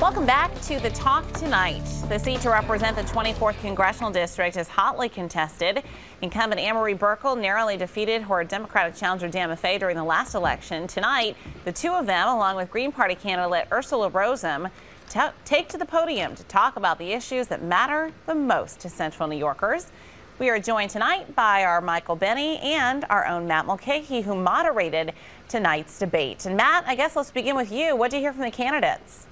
Welcome back to the Talk Tonight. The seat to represent the 24th Congressional District is hotly contested. Incumbent Anne-Marie Buerkle narrowly defeated her Democratic challenger Dan Maffei during the last election. Tonight, the two of them, along with Green Party candidate Ursula Rosem, take to the podium to talk about the issues that matter the most to Central New Yorkers. We are joined tonight by our Michael Benny and our own Matt Mulcahy, who moderated tonight's debate. And Matt, I guess let's begin with you. What did you hear from the candidates?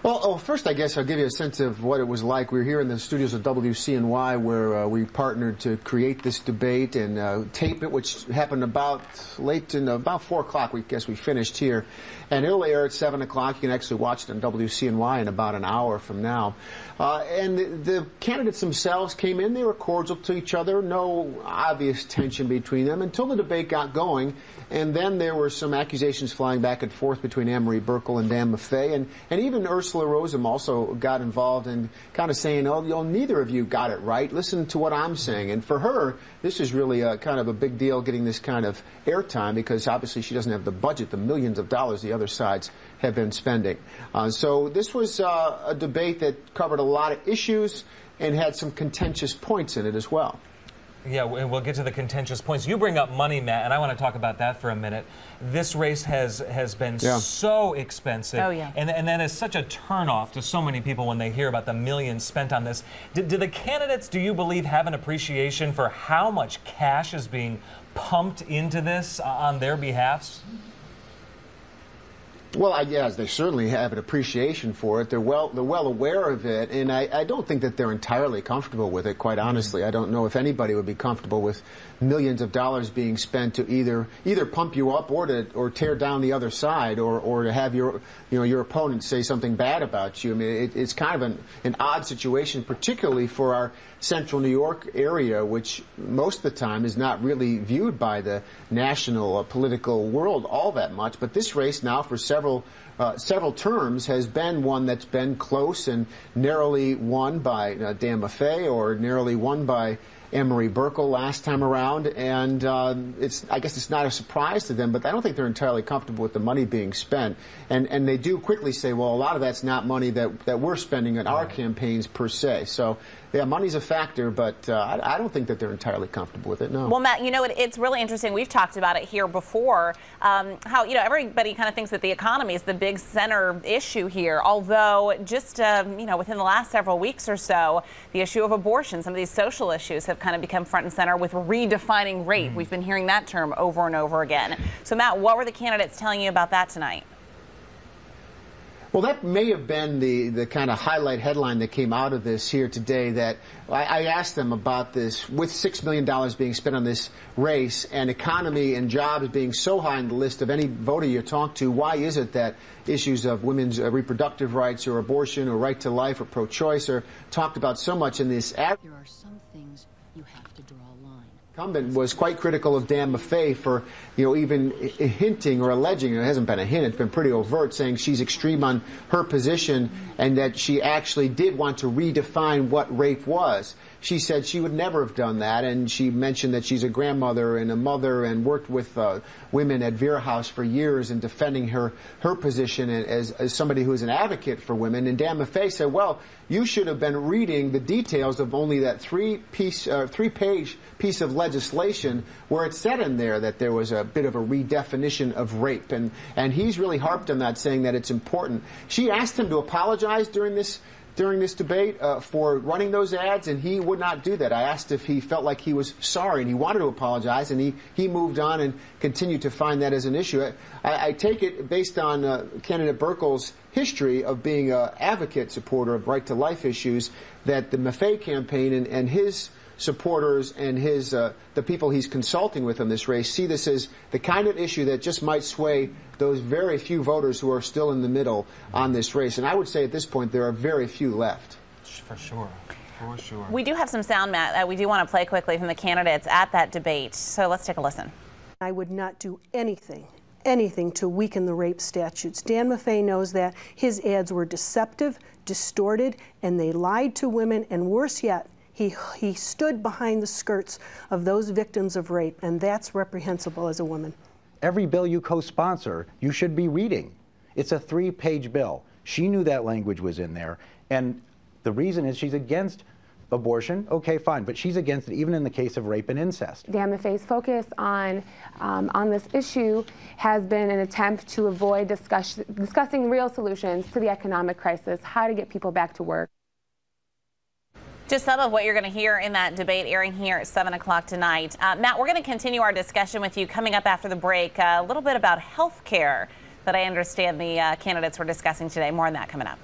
Well, first, I guess I'll give you a sense of what it was like. We were here in the studios of WCNY where we partnered to create this debate and tape it, which happened about late in about 4 o'clock. We guess we finished here. And it'll air at 7 o'clock. You can actually watch it on WCNY in about an hour from now. And the candidates themselves came in. They were cordial to each other. No obvious tension between them until the debate got going. And then there were some accusations flying back and forth between Anne-Marie Buerkle and Dan Maffei. And even Ursula Rosem also got involved in kind of saying, oh, neither of you got it right. Listen to what I'm saying. And for her, this is really kind of a big deal getting this kind of airtime because obviously she doesn't have the budget, the millions of dollars the other sides have been spending. So this was a debate that covered a lot of issues and had some contentious points in it as well. Yeah, and we'll get to the contentious points. You bring up money, Matt, and I want to talk about that for a minute. This race has been so expensive, and that is such a turnoff to so many people when they hear about the millions spent on this. Do the candidates, do you believe, have an appreciation for how much cash is being pumped into this on their behalfs? Well, yes, they certainly have an appreciation for it. They're well aware of it, and I don't think that they're entirely comfortable with it, quite honestly. I don't know if anybody would be comfortable with millions of dollars being spent to either pump you up or tear down the other side or to have your opponent say something bad about you. I mean, it's kind of an odd situation, particularly for our Central New York area, which most of the time is not really viewed by the national political world all that much. But this race now for several terms has been one that's been close and narrowly won by Dan Maffei or narrowly won by Anne-Marie Buerkle last time around, and I guess it's not a surprise to them, but I don't think they're entirely comfortable with the money being spent. And they do quickly say, well, a lot of that's not money that we're spending on our campaigns per se. So, yeah, money's a factor, but I don't think that they're entirely comfortable with it, no. Well, Matt, you know, it's really interesting. We've talked about it here before, how, everybody kind of thinks that the economy is the big center issue here, although just, within the last several weeks or so, the issue of abortion, some of these social issues have kind of become front and center with redefining rape. We've been hearing that term over and over again. So, Matt, what were the candidates telling you about that tonight? Well, that may have been the kind of highlight headline that came out of this here today, that I asked them about this. With $6 million being spent on this race and economy and jobs being so high on the list of any voter you talk to, why is it that issues of women's reproductive rights or abortion or right to life or pro-choice are talked about so much in this ad? There are some things you have to draw a line. Incumbent was quite critical of Dan Maffei for, even hinting or alleging, it hasn't been a hint, it's been pretty overt, saying she's extreme on her position and that she actually did want to redefine what rape was. She said she would never have done that, and she mentioned that she's a grandmother and a mother and worked with women at Vera House for years in defending her position as somebody who is an advocate for women. And Dan Maffei said, well, you should have been reading the details of only that three-page piece of legislation where it said in there that there was a bit of a redefinition of rape. And he's really harped on that, saying that it's important. She asked him to apologize during this debate for running those ads, and he would not do that. I asked if he felt like he was sorry, and he wanted to apologize, and he moved on and continued to find that as an issue. I take it, based on candidate Buerkle's history of being an advocate supporter of right-to-life issues, that the Maffei campaign and his supporters and the people he's consulting with on this race see this as the kind of issue that just might sway those very few voters who are still in the middle on this race. And I would say at this point there are very few left. For sure. For sure. We do have some sound, Matt, that we do want to play quickly from the candidates at that debate. So let's take a listen. I would not do anything to weaken the rape statutes. Dan Maffei knows that. His ads were deceptive, distorted, and they lied to women, and worse yet, he stood behind the skirts of those victims of rape, and that's reprehensible as a woman. Every bill you co-sponsor, you should be reading. It's a 3-page bill. She knew that language was in there, and the reason is she's against abortion. Okay, fine, but she's against it even in the case of rape and incest. Dan Maffei's focus on this issue has been an attempt to avoid discussing real solutions to the economic crisis, how to get people back to work. Just some of what you're going to hear in that debate airing here at 7 o'clock tonight. Matt, we're going to continue our discussion with you coming up after the break. A little bit about health care that I understand the candidates were discussing today. More on that coming up.